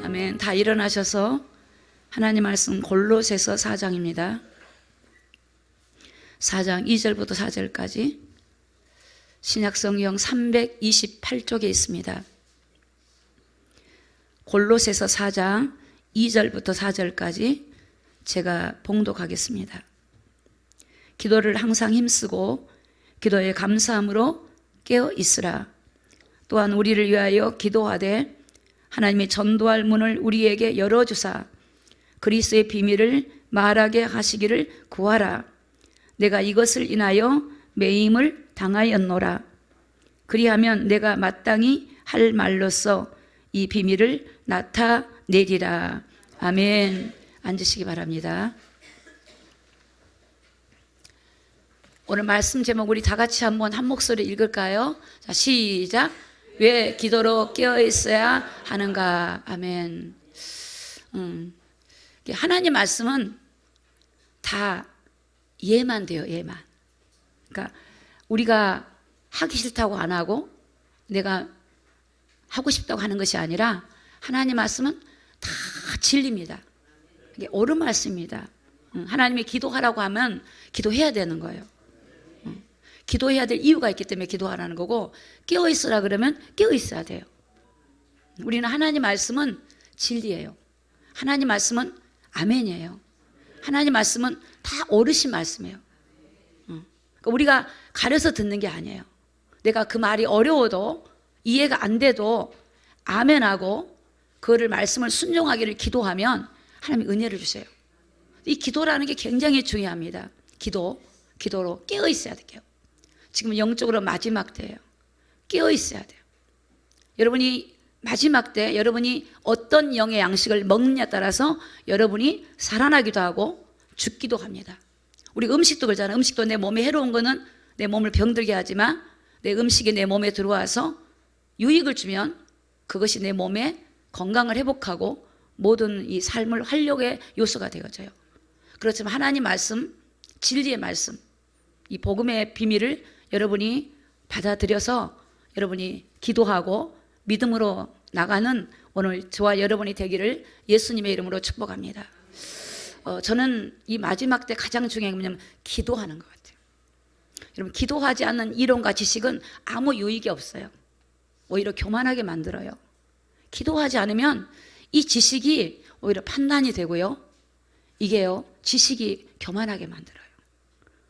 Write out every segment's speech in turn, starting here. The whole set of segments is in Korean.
아멘. 다 일어나셔서 하나님 말씀 골로새서 4장입니다. 4장 2절부터 4절까지 신약성경 328쪽에 있습니다. 골로새서 4장 2절부터 4절까지 제가 봉독하겠습니다. 기도를 항상 힘쓰고 기도에 감사함으로 깨어 있으라. 또한 우리를 위하여 기도하되 하나님의 전도할 문을 우리에게 열어주사 그리스도의 비밀을 말하게 하시기를 구하라. 내가 이것을 인하여 매임을 당하였노라. 그리하면 내가 마땅히 할 말로써 이 비밀을 나타내리라. 아멘. 앉으시기 바랍니다. 오늘 말씀 제목 우리 다 같이 한번 한 목소리 읽을까요? 자, 시작. 왜 기도로 깨어 있어야 하는가? 아멘. 하나님 말씀은 다 예만 돼요, 예만. 그러니까 우리가 하기 싫다고 안 하고 내가 하고 싶다고 하는 것이 아니라 하나님 말씀은 다 진리입니다. 이게 옳은 말씀입니다. 하나님이 기도하라고 하면 기도해야 되는 거예요. 기도해야 될 이유가 있기 때문에 기도하라는 거고, 깨어있으라 그러면 깨어있어야 돼요. 우리는 하나님 말씀은 진리예요. 하나님 말씀은 아멘이에요. 하나님 말씀은 다 옳으신 말씀이에요. 그러니까 우리가 가려서 듣는 게 아니에요. 내가 그 말이 어려워도 이해가 안 돼도 아멘하고 그거를 말씀을 순종하기를 기도하면 하나님이 은혜를 주세요. 이 기도라는 게 굉장히 중요합니다. 기도로 깨어있어야 돼요. 지금 영적으로 마지막 때예요. 깨어있어야 돼요. 여러분이 마지막 때 여러분이 어떤 영의 양식을 먹느냐에 따라서 여러분이 살아나기도 하고 죽기도 합니다. 우리 음식도 그러잖아요. 음식도 내 몸에 해로운 거는 내 몸을 병들게 하지만 내 음식이 내 몸에 들어와서 유익을 주면 그것이 내 몸에 건강을 회복하고 모든 이 삶을 활력의 요소가 되어져요. 그렇지만 하나님 말씀, 진리의 말씀, 이 복음의 비밀을 여러분이 받아들여서 여러분이 기도하고 믿음으로 나가는 오늘 저와 여러분이 되기를 예수님의 이름으로 축복합니다. 저는 이 마지막 때 가장 중요한 게 뭐냐면 기도하는 것 같아요. 여러분, 기도하지 않는 이론과 지식은 아무 유익이 없어요. 오히려 교만하게 만들어요. 기도하지 않으면 이 지식이 오히려 판단이 되고요. 이게요, 지식이 교만하게 만들어요.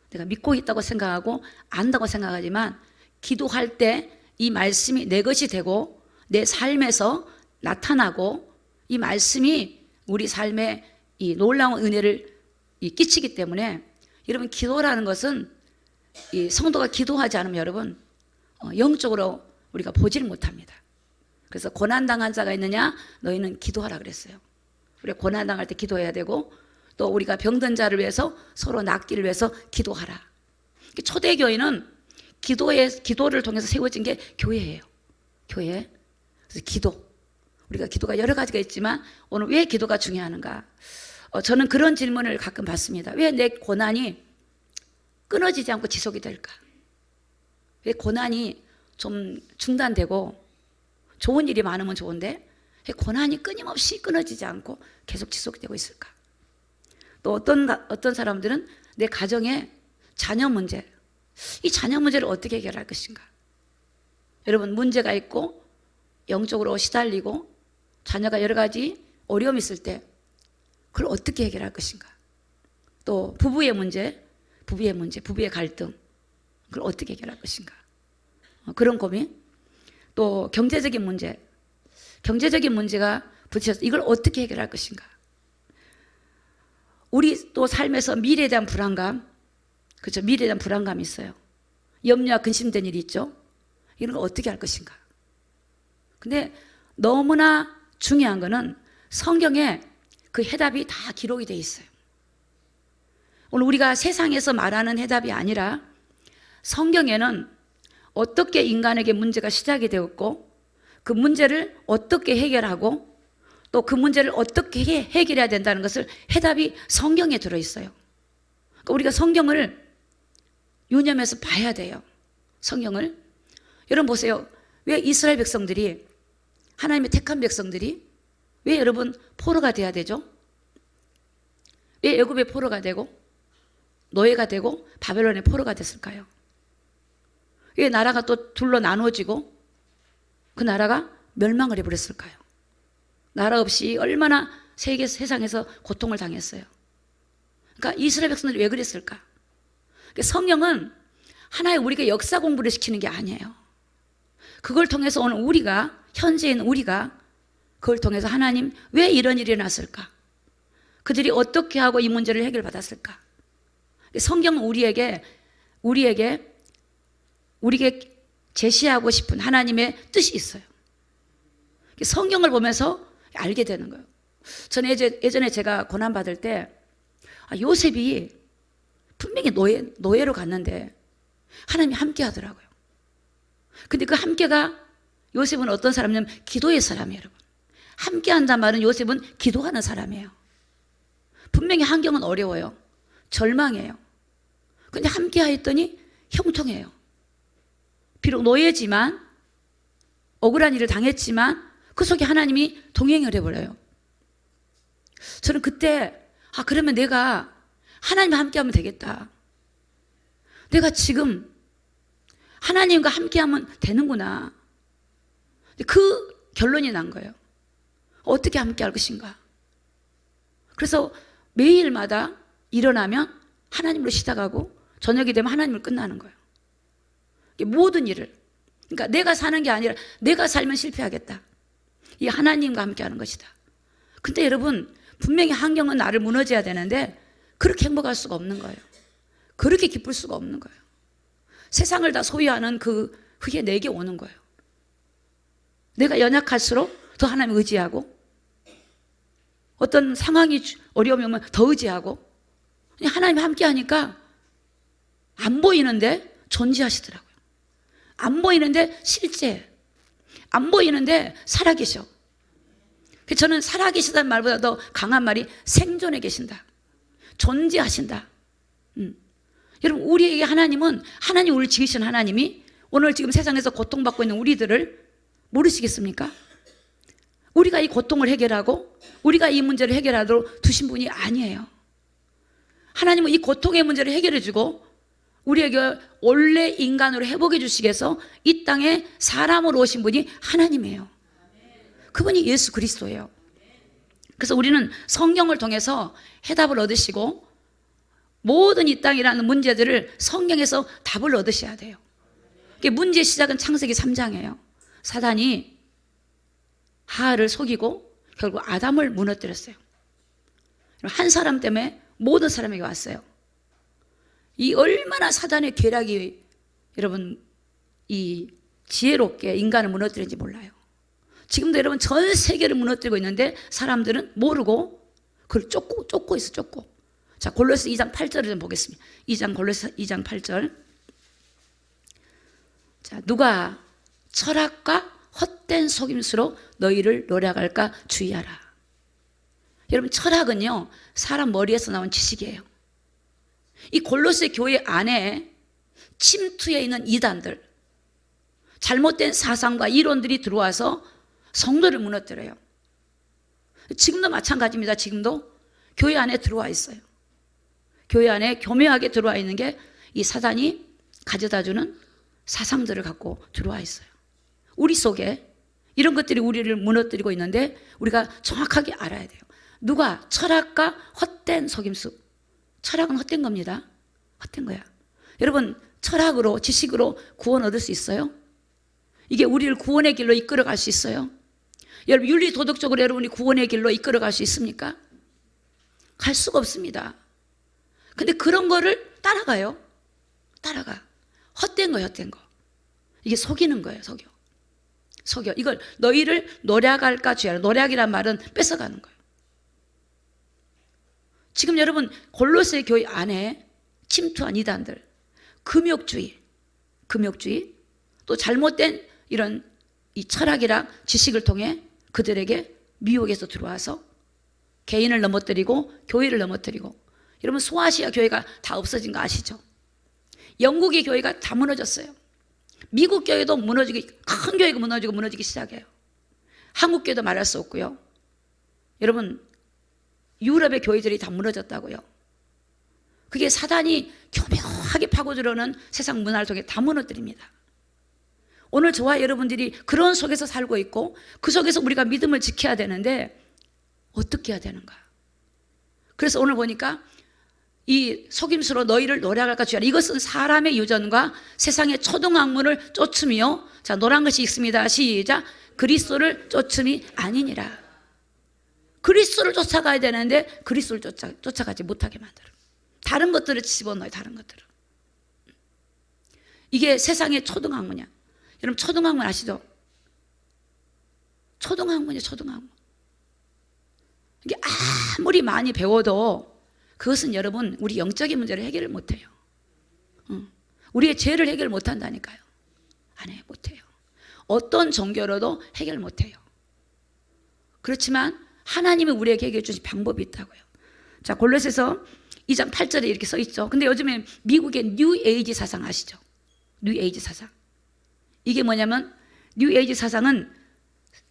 내가 믿고 있다고 생각하고 안다고 생각하지만 기도할 때 이 말씀이 내 것이 되고 내 삶에서 나타나고 이 말씀이 우리 삶에 이 놀라운 은혜를 끼치기 때문에 여러분, 기도라는 것은 이 성도가 기도하지 않으면 여러분 영적으로 우리가 보지를 못합니다. 그래서 고난당한 자가 있느냐? 너희는 기도하라 그랬어요. 우리가 고난당할 때 기도해야 되고 또 우리가 병든 자를 위해서 서로 낫기를 위해서 기도하라. 초대교회는 기도를 통해서 세워진 게 교회예요. 교회. 그래서 우리가 기도가 여러 가지가 있지만 오늘 왜 기도가 중요한가? 저는 그런 질문을 가끔 받습니다. 왜 내 고난이 끊어지지 않고 지속이 될까? 왜 고난이 좀 중단되고 좋은 일이 많으면 좋은데 왜 고난이 끊임없이 끊어지지 않고 계속 지속되고 있을까? 또 어떤 사람들은 내 가정의 자녀 문제, 이 자녀 문제를 어떻게 해결할 것인가? 여러분, 문제가 있고 영적으로 시달리고 자녀가 여러 가지 어려움이 있을 때 그걸 어떻게 해결할 것인가? 또 부부의 문제, 부부의 갈등, 그걸 어떻게 해결할 것인가? 그런 고민. 또 경제적인 문제가 부딪혀서 이걸 어떻게 해결할 것인가? 우리 또 삶에서 미래에 대한 불안감, 그렇죠? 미래에 대한 불안감이 있어요. 염려와 근심된 일이 있죠? 이런 걸 어떻게 할 것인가? 근데 너무나 중요한 거는 성경에 그 해답이 다 기록이 돼 있어요. 오늘 우리가 세상에서 말하는 해답이 아니라 성경에는 어떻게 인간에게 문제가 시작이 되었고 그 문제를 어떻게 해결하고 또 그 문제를 어떻게 해결해야 된다는 것을 해답이 성경에 들어있어요. 그러니까 우리가 성경을 유념해서 봐야 돼요. 성경을. 여러분 보세요. 왜 이스라엘 백성들이, 하나님의 택한 백성들이 왜 여러분 포로가 돼야 되죠? 왜 애굽의 포로가 되고 노예가 되고 바벨론의 포로가 됐을까요? 왜 나라가 또 둘로 나누어지고 그 나라가 멸망을 해버렸을까요? 나라 없이 얼마나 세상에서 고통을 당했어요. 그러니까 이스라엘 백성들이 왜 그랬을까? 성경은 하나의 우리가 역사 공부를 시키는 게 아니에요. 그걸 통해서 오늘 우리가, 현재 있는 우리가 그걸 통해서 하나님 왜 이런 일이 났을까? 그들이 어떻게 하고 이 문제를 해결받았을까? 성경은 우리에게 제시하고 싶은 하나님의 뜻이 있어요. 성경을 보면서 알게 되는 거예요. 저는 예전에 제가 고난받을 때 요셉이 분명히 노예로 갔는데 하나님이 함께 하더라고요. 근데 그 함께가 요셉은 어떤 사람이냐면 기도의 사람이에요, 여러분. 함께 한단 말은 요셉은 기도하는 사람이에요. 분명히 환경은 어려워요. 절망해요. 근데 함께 하였더니 형통해요. 비록 노예지만 억울한 일을 당했지만 그 속에 하나님이 동행을 해버려요. 저는 그때 그러면 내가 하나님과 함께하면 되겠다. 내가 지금 하나님과 함께하면 되는구나. 그 결론이 난 거예요. 어떻게 함께할 것인가. 그래서 매일마다 일어나면 하나님으로 시작하고 저녁이 되면 하나님으로 끝나는 거예요. 모든 일을. 그러니까 내가 사는 게 아니라 내가 살면 실패하겠다. 이 하나님과 함께하는 것이다. 근데 여러분 분명히 환경은 나를 무너져야 되는데 그렇게 행복할 수가 없는 거예요. 그렇게 기쁠 수가 없는 거예요. 세상을 다 소유하는 그게 내게 오는 거예요. 내가 연약할수록 더 하나님 의지하고 어떤 상황이 어려움이 오면 더 의지하고 하나님이 함께 하니까 안 보이는데 존재하시더라고요. 안 보이는데 실제, 안 보이는데 살아계셔. 저는 살아계시다는 말보다 더 강한 말이 생존해 계신다. 존재하신다. 여러분 우리에게 하나님은 하나님 우리를 지으신 하나님이 오늘 지금 세상에서 고통받고 있는 우리들을 모르시겠습니까? 우리가 이 고통을 해결하고 우리가 이 문제를 해결하도록 두신 분이 아니에요. 하나님은 이 고통의 문제를 해결해 주고 우리에게 원래 인간으로 회복해 주시기 위해서 이 땅에 사람으로 오신 분이 하나님이에요. 그분이 예수 그리스도예요. 그래서 우리는 성경을 통해서 해답을 얻으시고 모든 이 땅이라는 문제들을 성경에서 답을 얻으셔야 돼요. 문제의 시작은 창세기 3장이에요. 사단이 하와를 속이고 결국 아담을 무너뜨렸어요. 한 사람 때문에 모든 사람에게 왔어요. 이 얼마나 사단의 계략이 여러분 이 지혜롭게 인간을 무너뜨리는지 몰라요. 지금도 여러분 전 세계를 무너뜨리고 있는데 사람들은 모르고 그걸 쫓고 있어. 자, 골로새 2장 8절을 좀 보겠습니다. 골로새 2장 8절. 자, 누가 철학과 헛된 속임수로 너희를 노략할까 주의하라. 여러분 철학은요 사람 머리에서 나온 지식이에요. 이 골로새 교회 안에 침투해 있는 이단들, 잘못된 사상과 이론들이 들어와서 성도를 무너뜨려요. 지금도 마찬가지입니다. 지금도 교회 안에 들어와 있어요. 교회 안에 교묘하게 들어와 있는 게 이 사단이 가져다주는 사상들을 갖고 들어와 있어요. 우리 속에 이런 것들이 우리를 무너뜨리고 있는데 우리가 정확하게 알아야 돼요. 누가 철학과 헛된 속임수. 철학은 헛된 겁니다. 헛된 거야. 여러분 철학으로 지식으로 구원 얻을 수 있어요? 이게 우리를 구원의 길로 이끌어갈 수 있어요? 여러분 윤리 도덕적으로 여러분이 구원의 길로 이끌어갈 수 있습니까? 갈 수가 없습니다. 근데 그런 거를 따라가. 헛된 거예요, 헛된 거. 이게 속이는 거예요, 속여. 이걸 너희를 노략할까 주의하라. 노략이란 말은 뺏어가는 거예요. 지금 여러분 골로새 교회 안에 침투한 이단들, 금욕주의, 또 잘못된 이런 이 철학이랑 지식을 통해 그들에게 미혹에서 들어와서 개인을 넘어뜨리고 교회를 넘어뜨리고. 여러분 소아시아 교회가 다 없어진 거 아시죠? 영국의 교회가 다 무너졌어요. 미국 교회도 큰 교회가 무너지기 시작해요. 한국 교회도 말할 수 없고요. 여러분, 유럽의 교회들이 다 무너졌다고요. 그게 사단이 교묘하게 파고들어오는 세상 문화를 통해 다 무너뜨립니다. 오늘 저와 여러분들이 그런 속에서 살고 있고 그 속에서 우리가 믿음을 지켜야 되는데 어떻게 해야 되는가? 그래서 오늘 보니까 이 속임수로 너희를 노략할까 주하라. 이것은 사람의 유전과 세상의 초등학문을 쫓음이요. 자, 노란 것이 있습니다. 시작. 그리스도를 쫓음이 아니니라. 그리스도를 쫓아가야 되는데 그리스도를 쫓아가지 못하게 만들어. 다른 것들을 집어넣어요. 다른 것들을. 이게 세상의 초등학문이야. 여러분 초등학문 아시죠? 초등학문이에요. 초등학문. 이게 아무리 많이 배워도 그것은 여러분 우리 영적인 문제를 해결을 못해요. 우리의 죄를 해결 못한다니까요. 안 해요. 못해요. 어떤 종교로도 해결 못해요. 그렇지만 하나님이 우리에게 해결해 주신 방법이 있다고요. 자, 골로새서 2장 8절에 이렇게 써 있죠. 근데 요즘에 미국의 뉴 에이지 사상 아시죠? 뉴 에이지 사상. 이게 뭐냐면 뉴 에이지 사상은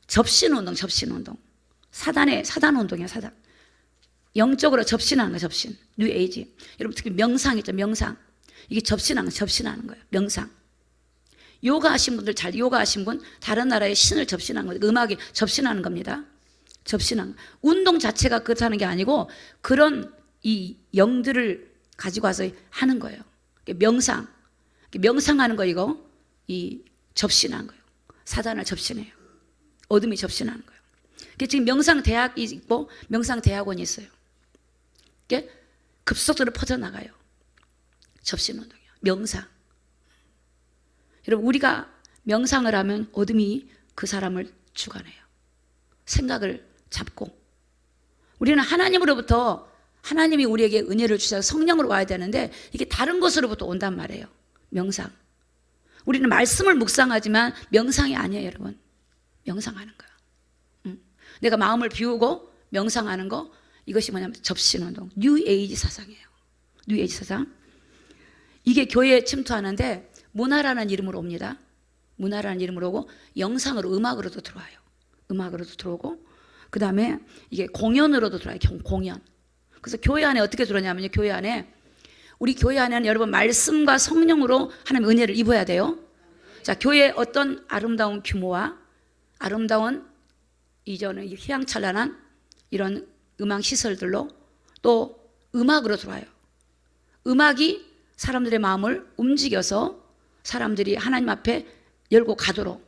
접신운동. 사단운동이야, 사단. 영적으로 접신하는 거예요, 접신. 뉴 에이지. 여러분 특히 명상 있죠, 명상. 이게 접신하는 거예요, 명상. 요가 하신 분들 요가 하신 분 다른 나라의 신을 접신하는 거예요. 음악이 접신하는 겁니다. 접신하는. 운동 자체가 그렇다는 게 아니고 그런 이 영들을 가지고 와서 하는 거예요. 명상. 명상하는 거 이거 이 접신하는 거예요. 사단을 접신해요. 어둠이 접신하는 거예요. 지금 명상 대학이 있고 명상 대학원이 있어요. 이게 급속도로 퍼져나가요. 접신 운동이요. 명상. 여러분 우리가 명상을 하면 어둠이 그 사람을 주관해요. 생각을 잡고 우리는 하나님으로부터 하나님이 우리에게 은혜를 주셔서 성령으로 와야 되는데 이게 다른 곳으로부터 온단 말이에요. 명상. 우리는 말씀을 묵상하지만 명상이 아니에요, 여러분. 명상하는 거야. 내가 마음을 비우고 명상하는 거 이것이 뭐냐면 접신운동. 뉴 에이지 사상이에요. 뉴 에이지 사상. 이게 교회에 침투하는데 문화라는 이름으로 옵니다. 문화라는 이름으로 오고 영상으로 음악으로도 들어와요. 음악으로도 들어오고 그 다음에 이게 공연으로도 들어와요. 공연. 그래서 교회 안에 어떻게 들어오냐면요. 교회 안에 우리 교회 안에는 여러분 말씀과 성령으로 하나님의 은혜를 입어야 돼요. 자, 교회의 어떤 아름다운 규모와 아름다운 이전의 휘황찬란한 이런 음악 시설들로 또 음악으로 들어와요. 음악이 사람들의 마음을 움직여서 사람들이 하나님 앞에 열고 가도록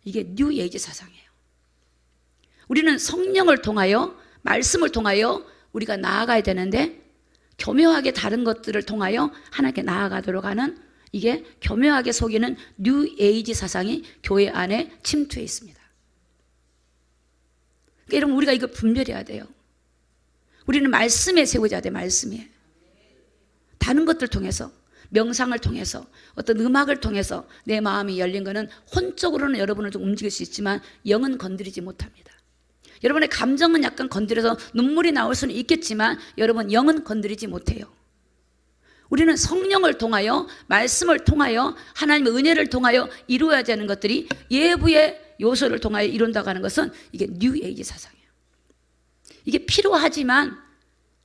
이게 뉴 에이지 사상이에요. 우리는 성령을 통하여 말씀을 통하여 우리가 나아가야 되는데 교묘하게 다른 것들을 통하여 하나님께 나아가도록 하는 이게 교묘하게 속이는 뉴 에이지 사상이 교회 안에 침투해 있습니다. 그러니까 여러분 우리가 이거 분별해야 돼요. 우리는 말씀에 세워져야 돼요. 말씀에. 다른 것들 통해서 명상을 통해서 어떤 음악을 통해서 내 마음이 열린 거는 혼적으로는 여러분을 좀 움직일 수 있지만 영은 건드리지 못합니다. 여러분의 감정은 약간 건드려서 눈물이 나올 수는 있겠지만 여러분 영은 건드리지 못해요. 우리는 성령을 통하여 말씀을 통하여 하나님의 은혜를 통하여 이루어야 되는 것들이 예부의 요소를 통하여 이룬다고 하는 것은 이게 뉴 에이지 사상이에요. 이게 필요하지만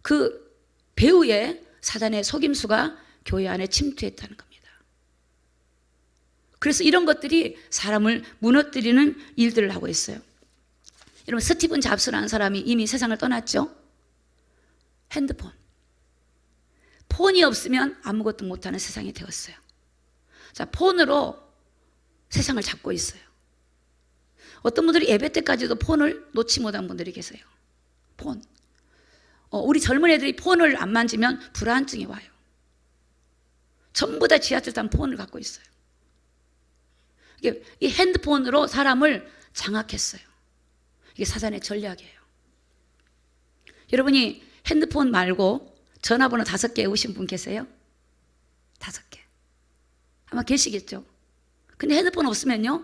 그 배후에 사단의 속임수가 교회 안에 침투했다는 겁니다. 그래서 이런 것들이 사람을 무너뜨리는 일들을 하고 있어요. 여러분 스티븐 잡스라는 사람이 이미 세상을 떠났죠. 핸드폰. 폰이 없으면 아무것도 못하는 세상이 되었어요. 자, 폰으로 세상을 잡고 있어요. 어떤 분들이 예배 때까지도 폰을 놓지 못한 분들이 계세요. 폰. 우리 젊은 애들이 폰을 안 만지면 불안증이 와요. 전부 다 지하철 타면 폰을 갖고 있어요. 이 핸드폰으로 사람을 장악했어요. 이게 사단의 전략이에요. 여러분이 핸드폰 말고 전화번호 5개 외우신 분 계세요? 5개. 아마 계시겠죠? 근데 핸드폰 없으면요,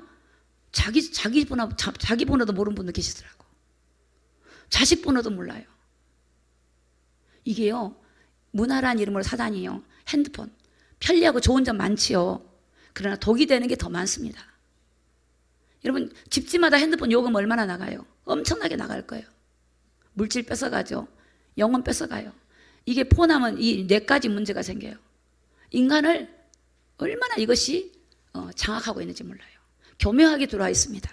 자기 번호도 모르는 분도 계시더라고. 자식 번호도 몰라요. 이게요, 문화라는 이름으로 사단이요, 핸드폰. 편리하고 좋은 점 많지요. 그러나 독이 되는 게 더 많습니다. 여러분, 집집마다 핸드폰 요금 얼마나 나가요? 엄청나게 나갈 거예요. 물질 뺏어가죠. 영혼 뺏어가요. 이게 포함은 이 네 가지 문제가 생겨요. 인간을 얼마나 이것이 장악하고 있는지 몰라요. 교묘하게 들어와 있습니다.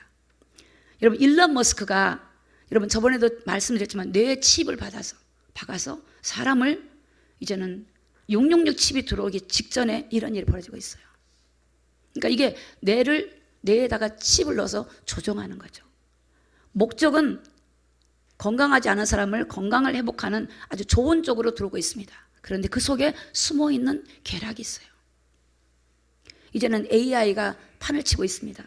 여러분 일론 머스크가 여러분 저번에도 말씀드렸지만 뇌 칩을 박아서 사람을 이제는 666 칩이 들어오기 직전에 이런 일이 벌어지고 있어요. 그러니까 이게 뇌에다가 칩을 넣어서 조종하는 거죠. 목적은 건강하지 않은 사람을 건강을 회복하는 아주 좋은 쪽으로 들어오고 있습니다. 그런데 그 속에 숨어있는 쾌락이 있어요. 이제는 AI가 판을 치고 있습니다.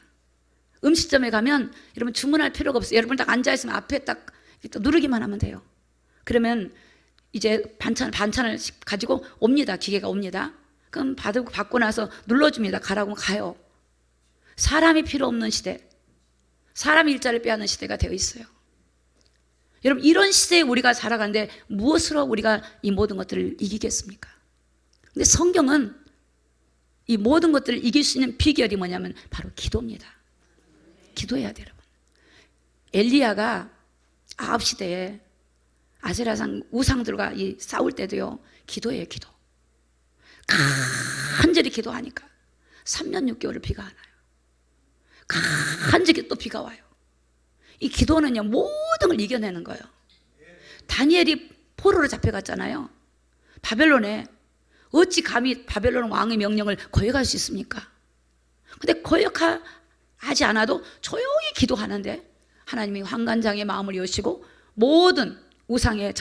음식점에 가면 여러분 주문할 필요가 없어요. 여러분 딱 앉아있으면 앞에 딱 누르기만 하면 돼요. 그러면 이제 반찬을 가지고 옵니다. 기계가 옵니다. 그럼 받고 나서 눌러줍니다. 가라고 가요. 사람이 필요 없는 시대, 사람 일자를 빼앗는 시대가 되어 있어요. 여러분 이런 시대에 우리가 살아가는데 무엇으로 우리가 이 모든 것들을 이기겠습니까? 근데 성경은 이 모든 것들을 이길 수 있는 비결이 뭐냐면 바로 기도입니다. 기도해야 돼요, 여러분. 엘리야가 아합 시대에 아세라상 우상들과 싸울 때도요 기도해요. 기도 간절히 기도하니까 3년 6개월을 비가 안 와요. 간절히 또 비가 와요. 이 기도는요 모든 걸 이겨내는 거예요. 다니엘이 포로로 잡혀갔잖아요. 바벨론에. 어찌 감히 바벨론 왕의 명령을 거역할 수 있습니까? 근데 거역하지 않아도 조용히 기도하는데 하나님이 환관장의 마음을 여시고 모든 우상에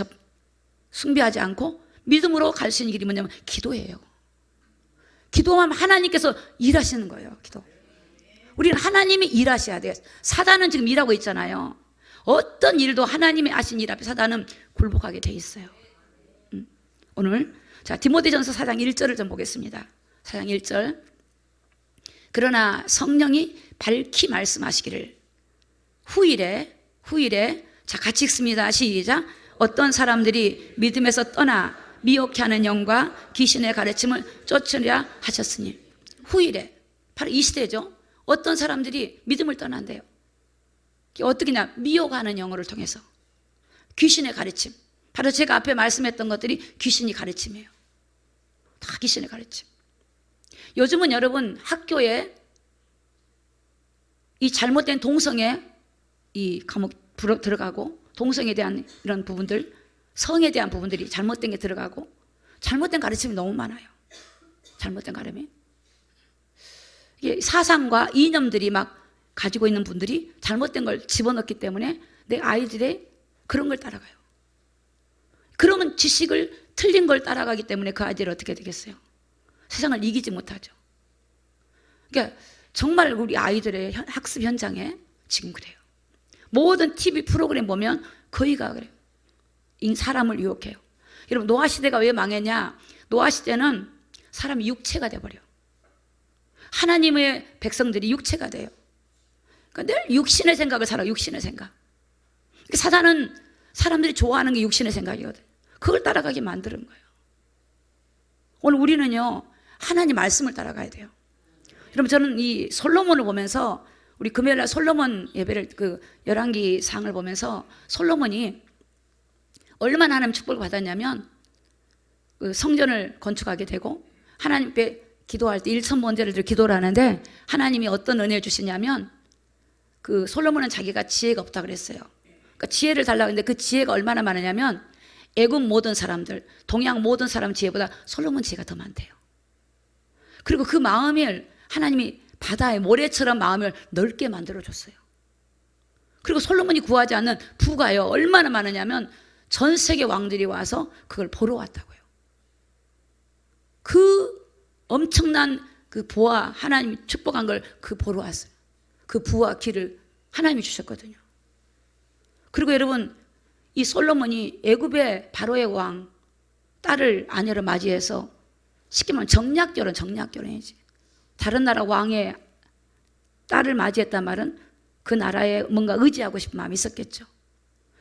숭배하지 않고 믿음으로 갈 수 있는 길이 뭐냐면 기도예요. 기도하면 하나님께서 일하시는 거예요. 기도. 우리는 하나님이 일하셔야 돼요. 사단은 지금 일하고 있잖아요. 어떤 일도 하나님이 하신 일 앞에 사단은 굴복하게 돼 있어요. 오늘 자 디모데전서 4장 1절을 좀 보겠습니다. 4장 1절. 그러나 성령이 밝히 말씀하시기를 후일에 자 같이 읽습니다. 시작. 어떤 사람들이 믿음에서 떠나 미혹해 하는 영과 귀신의 가르침을 쫓으려 하셨으니. 후일에 바로 이 시대죠. 어떤 사람들이 믿음을 떠난대요. 어떻게냐? 미혹하는 영어를 통해서 귀신의 가르침. 바로 제가 앞에 말씀했던 것들이 귀신이 가르침이에요. 다 귀신의 가르침. 요즘은 여러분 학교에 이 잘못된 동성애 이 과목 들어가고 동성에 대한 이런 부분들, 성에 대한 부분들이 잘못된 게 들어가고 잘못된 가르침이 너무 많아요. 잘못된 가르침이. 이게 사상과 이념들이 막 가지고 있는 분들이 잘못된 걸 집어넣기 때문에 내 아이들의 그런 걸 따라가요. 그러면 지식을 틀린 걸 따라가기 때문에 그 아이들이 어떻게 되겠어요? 세상을 이기지 못하죠. 그러니까 정말 우리 아이들의 학습 현장에 지금 그래요. 모든 TV 프로그램 보면 거의가 그래요. 사람을 유혹해요. 여러분 노아 시대가 왜 망했냐? 노아 시대는 사람이 육체가 돼버려요. 하나님의 백성들이 육체가 돼요. 그러니까 늘 육신의 생각을 살아요. 육신의 생각. 그러니까 사단은 사람들이 좋아하는 게 육신의 생각이거든요. 그걸 따라가게 만드는 거예요. 오늘 우리는요 하나님 말씀을 따라가야 돼요. 여러분 저는 이 솔로몬을 보면서 우리 금요일날 솔로몬 예배를 그 열왕기 상을 보면서 솔로몬이 얼마나 하나님 축복을 받았냐면 그 성전을 건축하게 되고 하나님께 기도할 때 일천번제를 들어 기도를 하는데 하나님이 어떤 은혜를 주시냐면 그 솔로몬은 자기가 지혜가 없다 그랬어요. 그러니까 지혜를 달라고 했는데 그 지혜가 얼마나 많으냐면 애굽 모든 사람들, 동양 모든 사람 지혜보다 솔로몬 지혜가 더 많대요. 그리고 그 마음을 하나님이 바다의 모래처럼 마음을 넓게 만들어줬어요. 그리고 솔로몬이 구하지 않는 부가요 얼마나 많으냐면 전 세계 왕들이 와서 그걸 보러 왔다고요. 그 엄청난 그 부와 하나님이 축복한 걸 그 보러 왔어요. 그 부와 길을 하나님이 주셨거든요. 그리고 여러분 이 솔로몬이 애굽의 바로의 왕 딸을 아내로 맞이해서 쉽게 말하면 정략결혼이지. 다른 나라 왕의 딸을 맞이했단 말은 그 나라에 뭔가 의지하고 싶은 마음이 있었겠죠.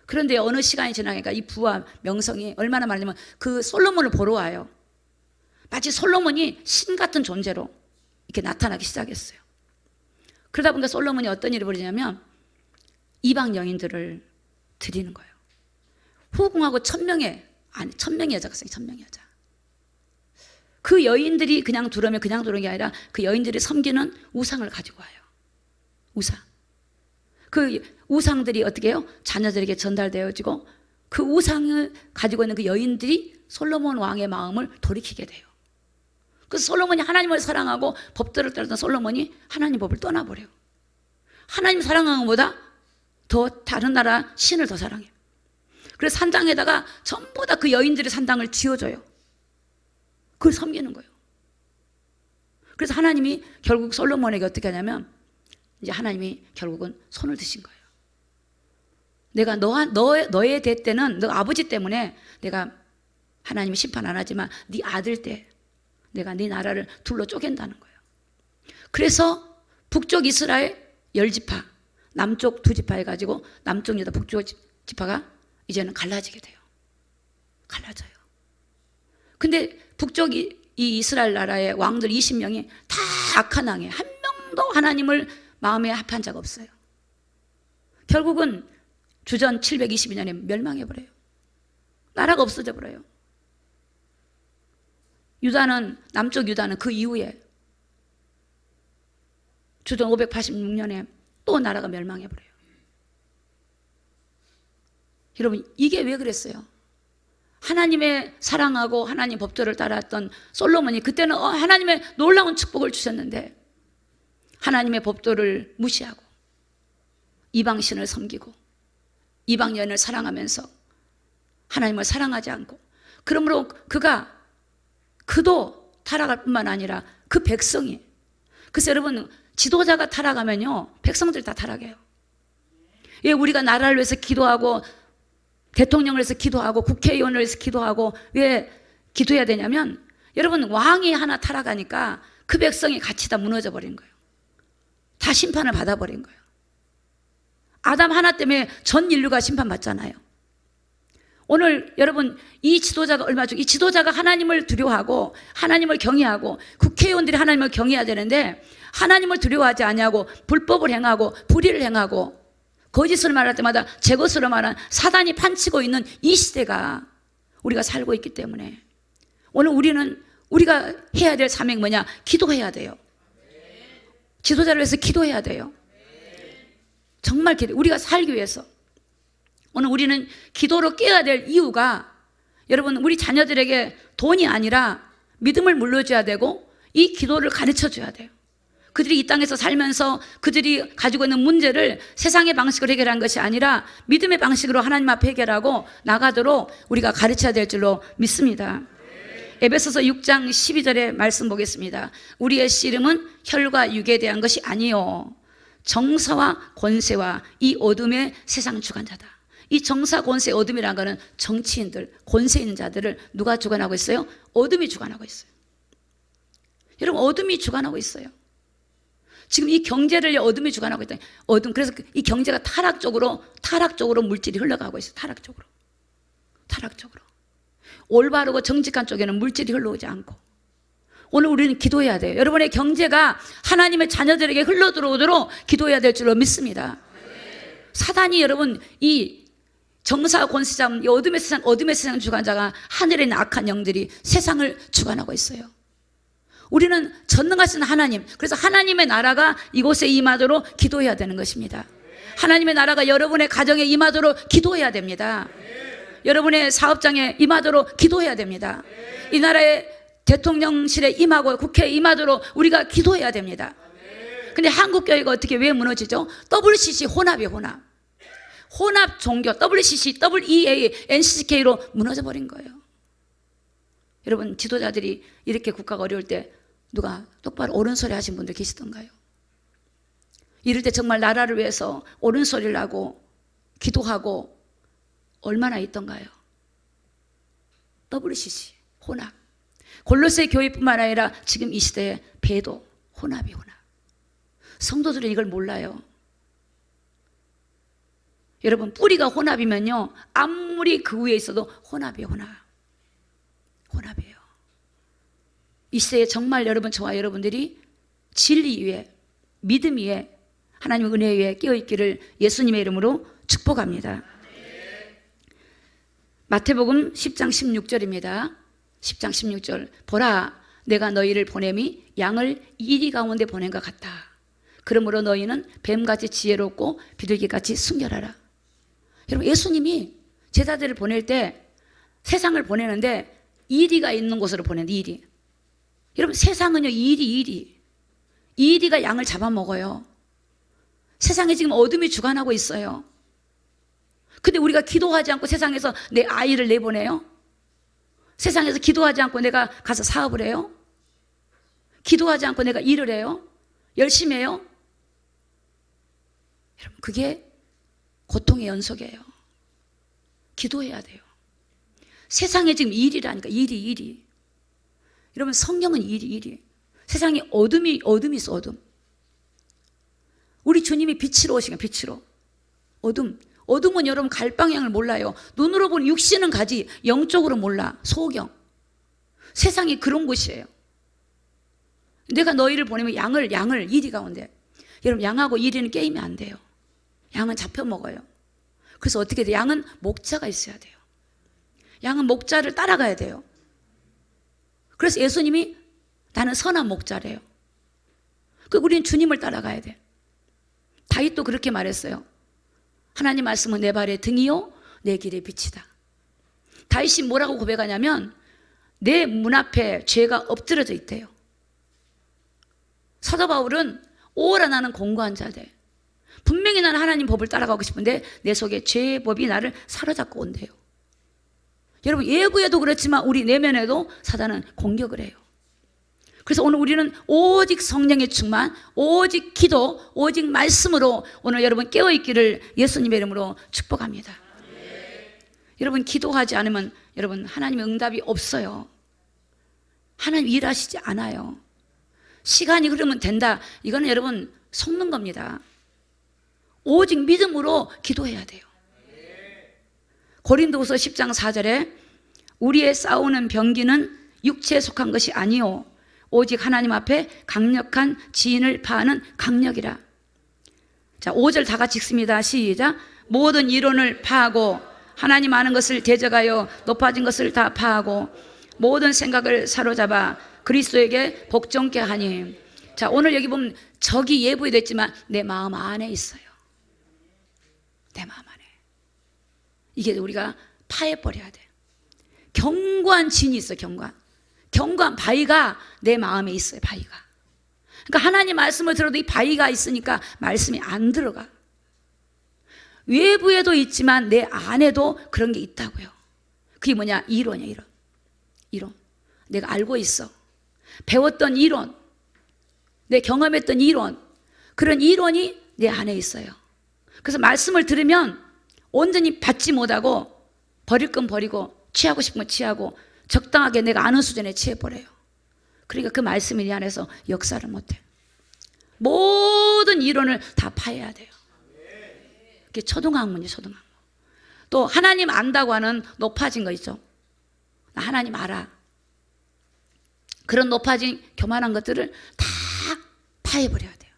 그런데 어느 시간이 지나니까 이 부와 명성이 얼마나 많으냐면 그 솔로몬을 보러 와요. 마치 솔로몬이 신 같은 존재로 이렇게 나타나기 시작했어요. 그러다 보니까 솔로몬이 어떤 일을 벌이냐면 이방 여인들을 드리는 거예요. 후궁하고 1000명의 여자가 있어요. 1000명의 여자. 그 여인들이 그냥 들어오면 그냥 들어오는 게 아니라 그 여인들이 섬기는 우상을 가지고 와요. 우상. 그 우상들이 어떻게 해요? 자녀들에게 전달되어지고 그 우상을 가지고 있는 그 여인들이 솔로몬 왕의 마음을 돌이키게 돼요. 그래서 솔로몬이 하나님을 사랑하고 법도를 따르던 솔로몬이 하나님 법을 떠나버려요. 하나님 사랑하는 것보다 더 다른 나라 신을 더 사랑해요. 그래서 산당에다가 전부 다 그 여인들의 산당을 지어줘요. 그걸 섬기는 거예요. 그래서 하나님이 결국 솔로몬에게 어떻게 하냐면 이제 하나님이 결국은 손을 드신 거예요. 내가 너의 대 때는 너 아버지 때문에 내가 하나님이 심판 안 하지만 네 아들 때 내가 네 나라를 둘로 쪼갠다는 거예요. 그래서 북쪽 이스라엘 10지파, 남쪽 2지파 해가지고 남쪽 유다, 북쪽 지파가 이제는 갈라지게 돼요. 갈라져요. 근데 북쪽 이 이스라엘 나라의 왕들 20명이 다 악한 왕이에요. 한 명도 하나님을 마음에 합한 자가 없어요. 결국은 주전 722년에 멸망해버려요. 나라가 없어져 버려요. 남쪽 유다는 그 이후에 주전 586년에 또 나라가 멸망해버려요. 여러분, 이게 왜 그랬어요? 하나님의 사랑하고 하나님 법도를 따랐던 솔로몬이 그때는 하나님의 놀라운 축복을 주셨는데 하나님의 법도를 무시하고 이방신을 섬기고 이방 여인을 사랑하면서 하나님을 사랑하지 않고, 그러므로 그도 타락할 뿐만 아니라 그 백성이, 그래서 여러분 지도자가 타락하면요 백성들 다 타락해요. 왜 우리가 나라를 위해서 기도하고 대통령을 위해서 기도하고 국회의원을 위해서 기도하고 왜 기도해야 되냐면, 여러분 왕이 하나 타락하니까 그 백성이 같이 다 무너져 버린 거예요. 다 심판을 받아버린 거예요. 아담 하나 때문에 전 인류가 심판받잖아요. 오늘 여러분 이 지도자가 하나님을 두려워하고 하나님을 경외하고 국회의원들이 하나님을 경외해야 되는데 하나님을 두려워하지 아니하고 불법을 행하고 불의를 행하고 거짓을 말할 때마다 제 것으로 말한 사단이 판치고 있는 이 시대가 우리가 살고 있기 때문에 오늘 우리가 해야 될 사명이 뭐냐? 기도해야 돼요. 지도자를 위해서 기도해야 돼요. 정말 우리가 살기 위해서. 오늘 우리는 기도로 깨어야 될 이유가, 여러분 우리 자녀들에게 돈이 아니라 믿음을 물려줘야 되고 이 기도를 가르쳐줘야 돼요. 그들이 이 땅에서 살면서 그들이 가지고 있는 문제를 세상의 방식으로 해결한 것이 아니라 믿음의 방식으로 하나님 앞에 해결하고 나가도록 우리가 가르쳐야 될 줄로 믿습니다. 에베소서 6장 12절의 말씀 보겠습니다. 우리의 씨름은 혈과 육에 대한 것이 아니요 정사와 권세와 이 어둠의 세상 주관자다. 이 정사, 권세, 어둠이라는 것은 정치인들, 권세 있는 자들을 누가 주관하고 있어요? 어둠이 주관하고 있어요. 여러분 어둠이 주관하고 있어요. 지금 이 경제를 어둠이 주관하고 있다. 그래서 이 경제가 타락적으로 물질이 흘러가고 있어요. 타락적으로. 올바르고 정직한 쪽에는 물질이 흘러오지 않고. 오늘 우리는 기도해야 돼요. 여러분의 경제가 하나님의 자녀들에게 흘러들어오도록 기도해야 될 줄로 믿습니다. 사단이 여러분 이 정사 권세자, 이 어둠의 세상 주관자가 하늘에 있는 악한 영들이 세상을 주관하고 있어요. 우리는 전능하신 하나님, 그래서 하나님의 나라가 이곳에 임하도록 기도해야 되는 것입니다. 하나님의 나라가 여러분의 가정에 임하도록 기도해야 됩니다. 여러분의 사업장에 임하도록 기도해야 됩니다. 이 나라의 대통령실에 임하고 국회에 임하도록 우리가 기도해야 됩니다. 근데 한국교회가 왜 무너지죠? WCC 혼합이에요. 혼합 종교, WCC, WEA, NCCK로 무너져 버린 거예요. 여러분 지도자들이 이렇게 국가가 어려울 때 누가 똑바로 옳은 소리 하신 분들 계시던가요? 이럴 때 정말 나라를 위해서 옳은 소리를 하고 기도하고 얼마나 있던가요? WCC, 혼합. 골로새 교회뿐만 아니라 지금 이 시대의 배도 혼합. 성도들은 이걸 몰라요. 여러분 뿌리가 혼합이면요 아무리 그 위에 있어도 혼합이에요. 이 시대에 정말 저와 여러분들이 진리 위에, 믿음 위에, 하나님의 은혜 위에 깨어있기를 예수님의 이름으로 축복합니다. 마태복음 10장 16절입니다. 10장 16절. 보라, 내가 너희를 보냄이 양을 이리 가운데 보낸 것 같다. 그러므로 너희는 뱀같이 지혜롭고 비둘기같이 순결하라. 여러분, 예수님이 제자들을 보낼 때 세상을 보내는데 이리가 있는 곳으로 보낸다. 이리. 여러분, 세상은요, 이리가 양을 잡아먹어요. 세상에 지금 어둠이 주관하고 있어요. 근데 우리가 기도하지 않고 세상에서 내 아이를 내보내요? 세상에서 기도하지 않고 내가 가서 사업을 해요? 기도하지 않고 내가 일을 해요? 열심히 해요? 여러분, 그게 고통의 연속이에요. 기도해야 돼요. 세상에 지금 일이라니까. 일이. 여러분, 성령은 일이. 세상에 어둠이 있어, 어둠. 우리 주님이 빛으로 오시면 빛으로. 어둠은 여러분 갈 방향을 몰라요. 눈으로 보는 육신은 가지 영적으로 몰라. 소경. 세상이 그런 곳이에요. 내가 너희를 보내면 양을 이리 가운데. 여러분, 양하고 이리는 게임이 안 돼요. 양은 잡혀 먹어요. 그래서 어떻게 돼요? 양은 목자가 있어야 돼요. 양은 목자를 따라가야 돼요. 그래서 예수님이 나는 선한 목자래요. 우리는 주님을 따라가야 돼. 다윗도 그렇게 말했어요. 하나님 말씀은 내 발의 등이요 내 길의 빛이다. 다윗이 뭐라고 고백하냐면 내 문 앞에 죄가 엎드려져 있대요. 사도 바울은 오라 나는 공고한 자대. 분명히 나는 하나님 법을 따라가고 싶은데 내 속에 죄의 법이 나를 사로잡고 온대요. 여러분, 예부에도 그렇지만 우리 내면에도 사단은 공격을 해요. 그래서 오늘 우리는 오직 성령의 충만, 오직 기도, 오직 말씀으로 오늘 여러분 깨어있기를 예수님의 이름으로 축복합니다. 여러분, 기도하지 않으면 여러분 하나님의 응답이 없어요. 하나님 일하시지 않아요. 시간이 흐르면 된다. 이거는 여러분 속는 겁니다. 오직 믿음으로 기도해야 돼요. 고린도후서 10장 4절에 우리의 싸우는 병기는 육체에 속한 것이 아니요 오직 하나님 앞에 강력한 지인을 파하는 강력이라. 자, 5절 다 같이 읽습니다. 시작. 모든 이론을 파하고 하나님 아는 것을 대적하여 높아진 것을 다 파하고 모든 생각을 사로잡아 그리스도에게 복종케 하니. 자, 오늘 여기 보면 적이 예부에 됐지만 내 마음 안에 있어요. 내 마음 안에. 이게 우리가 파해버려야 돼. 견고한 진이 있어. 견고한 바위가 내 마음에 있어요. 바위가. 그러니까 하나님 말씀을 들어도 이 바위가 있으니까 말씀이 안 들어가. 외부에도 있지만 내 안에도 그런 게 있다고요. 그게 뭐냐? 이론이야. 이론. 내가 알고 있어. 배웠던 이론, 내 경험했던 이론, 그런 이론이 내 안에 있어요. 그래서 말씀을 들으면 온전히 받지 못하고 버릴 건 버리고 취하고 싶은 건 취하고 적당하게 내가 아는 수준에 취해버려요. 그러니까 그 말씀이 내 안에서 역사를 못해. 모든 이론을 다 파해야 돼요. 그게 초등학문이에요. 초등학문. 또 하나님 안다고 하는 높아진 거 있죠. 나 하나님 알아. 그런 높아진 교만한 것들을 다 파해버려야 돼요.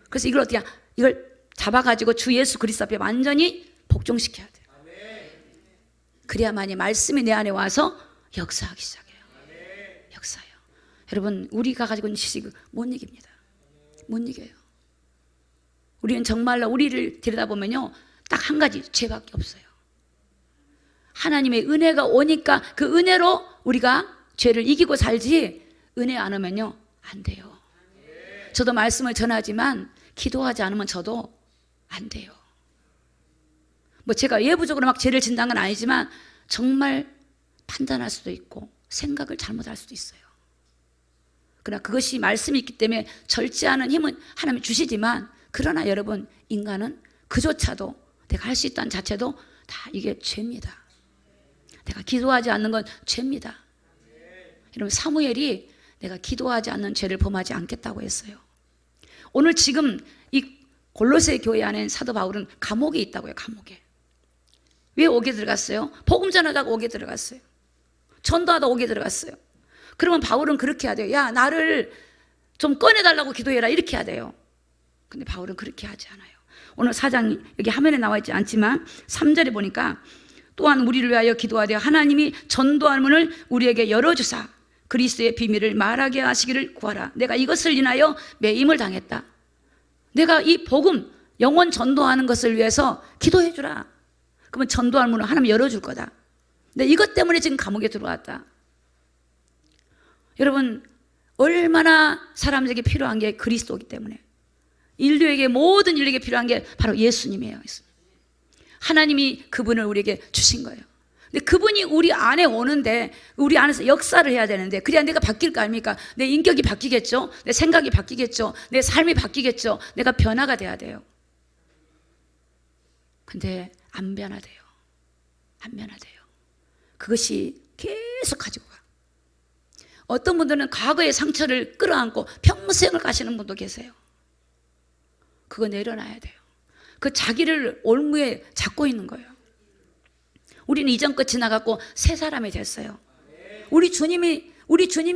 그래서 이걸 어떻게 이걸 잡아가지고 주 예수 그리스도 앞에 완전히 복종시켜야 돼요. 그래야만이 말씀이 내 안에 와서 역사하기 시작해요. 역사해요. 여러분, 우리가 가지고 있는 지식을 못 이깁니다. 못 이겨요. 우리는 정말로 우리를 들여다보면요, 딱 한 가지 죄밖에 없어요. 하나님의 은혜가 오니까 그 은혜로 우리가 죄를 이기고 살지, 은혜 안 오면요 안 돼요. 저도 말씀을 전하지만 기도하지 않으면 저도 안 돼요. 뭐 제가 예부적으로 막 죄를 진다는 건 아니지만 정말 판단할 수도 있고 생각을 잘못할 수도 있어요. 그러나 그것이 말씀이 있기 때문에 절제하는 힘은 하나님이 주시지만, 그러나 여러분, 인간은 그조차도 내가 할 수 있다는 자체도 다 이게 죄입니다. 내가 기도하지 않는 건 죄입니다. 여러분, 사무엘이 내가 기도하지 않는 죄를 범하지 않겠다고 했어요. 오늘 지금 이 골로새 교회 안에 사도 바울은 감옥에 있다고요. 감옥에. 왜 옥에 들어갔어요? 복음 전하다가 옥에 들어갔어요. 전도하다 옥에 들어갔어요. 그러면 바울은 그렇게 해야 돼요. 야, 나를 좀 꺼내달라고 기도해라, 이렇게 해야 돼요. 근데 바울은 그렇게 하지 않아요. 오늘 4장 여기 화면에 나와 있지 않지만 3절에 보니까 또한 우리를 위하여 기도하되 하나님이 전도할 문을 우리에게 열어주사 그리스도의 비밀을 말하게 하시기를 구하라. 내가 이것을 인하여 매임을 당했다. 내가 이 복음 영혼 전도하는 것을 위해서 기도해 주라. 그러면 전도할 문을 하나님 열어줄 거다. 근데 이것 때문에 지금 감옥에 들어왔다. 여러분, 얼마나 사람들에게 필요한 게 그리스도이기 때문에, 인류에게, 모든 인류에게 필요한 게 바로 예수님이에요. 하나님이 그분을 우리에게 주신 거예요. 근데 그분이 우리 안에 오는데 우리 안에서 역사를 해야 되는데, 그래야 내가 바뀔 거 아닙니까? 내 인격이 바뀌겠죠? 내 생각이 바뀌겠죠? 내 삶이 바뀌겠죠? 내가 변화가 돼야 돼요. 근데 안 변화돼요. 안 변화돼요. 그것이 계속 가지고 가. 어떤 분들은 과거의 상처를 끌어안고 평생을 가시는 분도 계세요. 그거 내려놔야 돼요. 그 자기를 올무에 잡고 있는 거예요. 우리는 이전 것 지나갔고 새 사람이 됐어요. 우리 주님이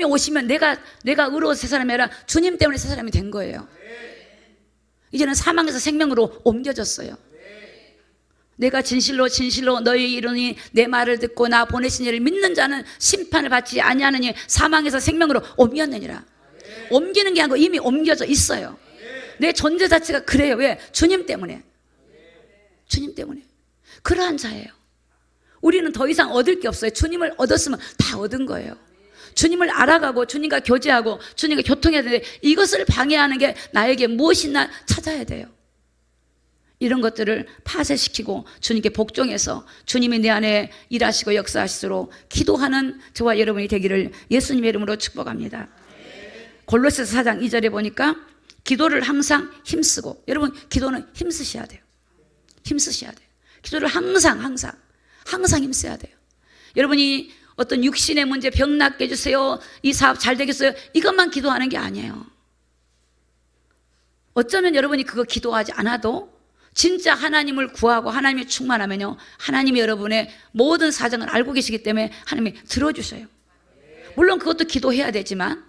오시면 내가 의로워 새 사람이 아니라 주님 때문에 새 사람이 된 거예요. 이제는 사망에서 생명으로 옮겨졌어요. 내가 진실로 너희 이르니 내 말을 듣고 나 보내신 이를 믿는 자는 심판을 받지 아니하느니 사망에서 생명으로 옮겼느니라. 옮기는 게 아니고 이미 옮겨져 있어요. 내 존재 자체가 그래요. 왜? 주님 때문에. 주님 때문에. 그러한 자예요. 우리는 더 이상 얻을 게 없어요. 주님을 얻었으면 다 얻은 거예요. 주님을 알아가고 주님과 교제하고 주님과 교통해야 되는데, 이것을 방해하는 게 나에게 무엇이나 찾아야 돼요. 이런 것들을 파쇄시키고 주님께 복종해서 주님이 내 안에 일하시고 역사하시도록 기도하는 저와 여러분이 되기를 예수님의 이름으로 축복합니다. 골로새서 4장 2절에 보니까 기도를 항상 힘쓰고, 여러분 기도는 힘쓰셔야 돼요. 힘쓰셔야 돼요. 기도를 항상 힘써야 돼요. 여러분이 어떤 육신의 문제, 병 낫게 해주세요, 이 사업 잘 되겠어요, 이것만 기도하는 게 아니에요. 어쩌면 여러분이 그거 기도하지 않아도 진짜 하나님을 구하고 하나님이 충만하면요, 하나님이 여러분의 모든 사정을 알고 계시기 때문에 하나님이 들어주셔요. 물론 그것도 기도해야 되지만,